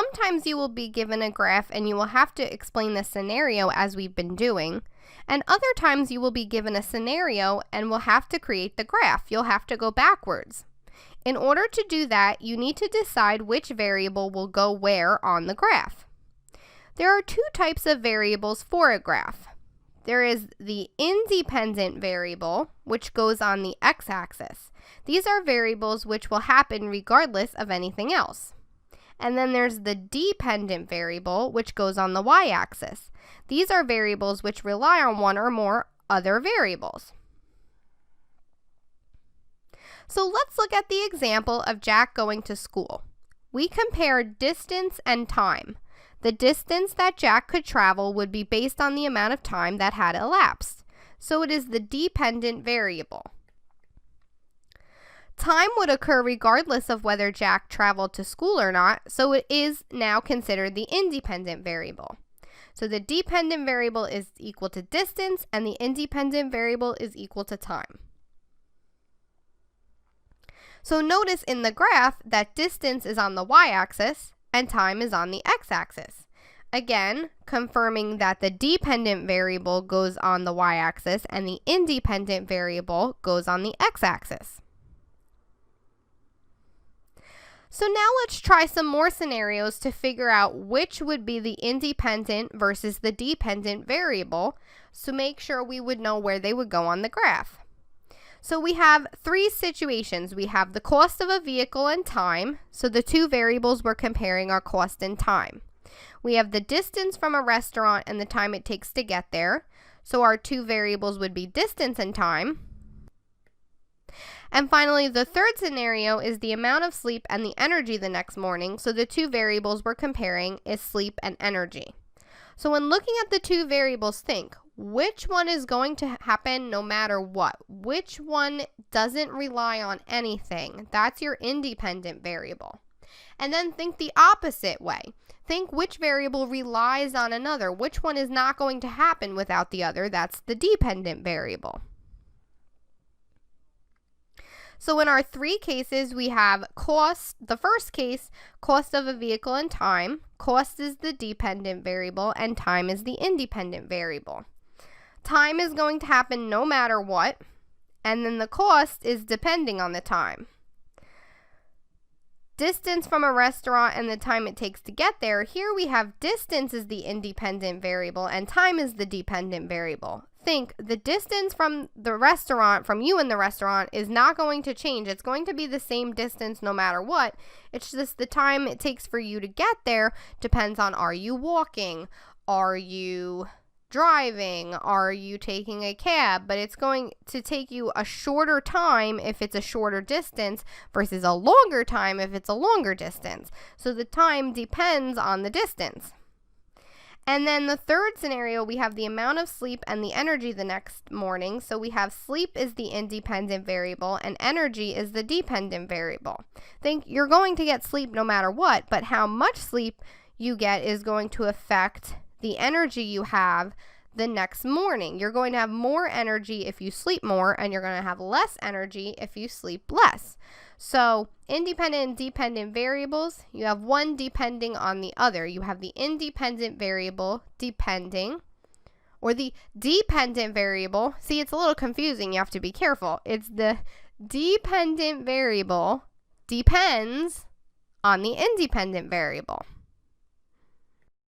Sometimes you will be given a graph and you will have to explain the scenario as we've been doing. And other times you will be given a scenario and will have to create the graph. You'll have to go backwards. In order to do that, you need to decide which variable will go where on the graph. There are two types of variables for a graph. There is the independent variable, which goes on the x-axis. These are variables which will happen regardless of anything else. And then there's the dependent variable, which goes on the y-axis. These are variables which rely on one or more other variables. So let's look at the example of Jack going to school. We compare distance and time. The distance that Jack could travel would be based on the amount of time that had elapsed. So it is the dependent variable. Time would occur regardless of whether Jack traveled to school or not, so it is now considered the independent variable. So the dependent variable is equal to distance and the independent variable is equal to time. So notice in the graph that distance is on the y-axis and time is on the x-axis. Again, confirming that the dependent variable goes on the y-axis and the independent variable goes on the x-axis. So now let's try some more scenarios to figure out which would be the independent versus the dependent variable, so make sure we would know where they would go on the graph. So we have three situations. We have the cost of a vehicle and time. So the two variables we're comparing are cost and time. We have the distance from a restaurant and the time it takes to get there. So our two variables would be distance and time. And finally, the third scenario is the amount of sleep and the energy the next morning. So the two variables we're comparing is sleep and energy. So when looking at the two variables, think, which one is going to happen no matter what? Which one doesn't rely on anything? That's your independent variable. And then think the opposite way. Think which variable relies on another. Which one is not going to happen without the other? That's the dependent variable. So in our three cases, we have cost. The first case, cost of a vehicle and time. Cost is the dependent variable and time is the independent variable. Time is going to happen no matter what, and then the cost is depending on the time. Distance from a restaurant and the time it takes to get there. Here we have distance is the independent variable and time is the dependent variable. Think the distance from the restaurant, from you in the restaurant, is not going to change. It's going to be the same distance no matter what. It's just the time it takes for you to get there depends on, are you walking? Are you driving? Are you taking a cab? But it's going to take you a shorter time if it's a shorter distance versus a longer time if it's a longer distance. So the time depends on the distance. And then the third scenario, we have the amount of sleep and the energy the next morning. So we have sleep is the independent variable and energy is the dependent variable. Think you're going to get sleep no matter what, but how much sleep you get is going to affect the energy you have the next morning. You're going to have more energy if you sleep more, and you're going to have less energy if you sleep less. So independent and dependent variables, you have one depending on the other. You have the independent variable depending, or the dependent variable. See, it's a little confusing. You have to be careful. It's the dependent variable depends on the independent variable.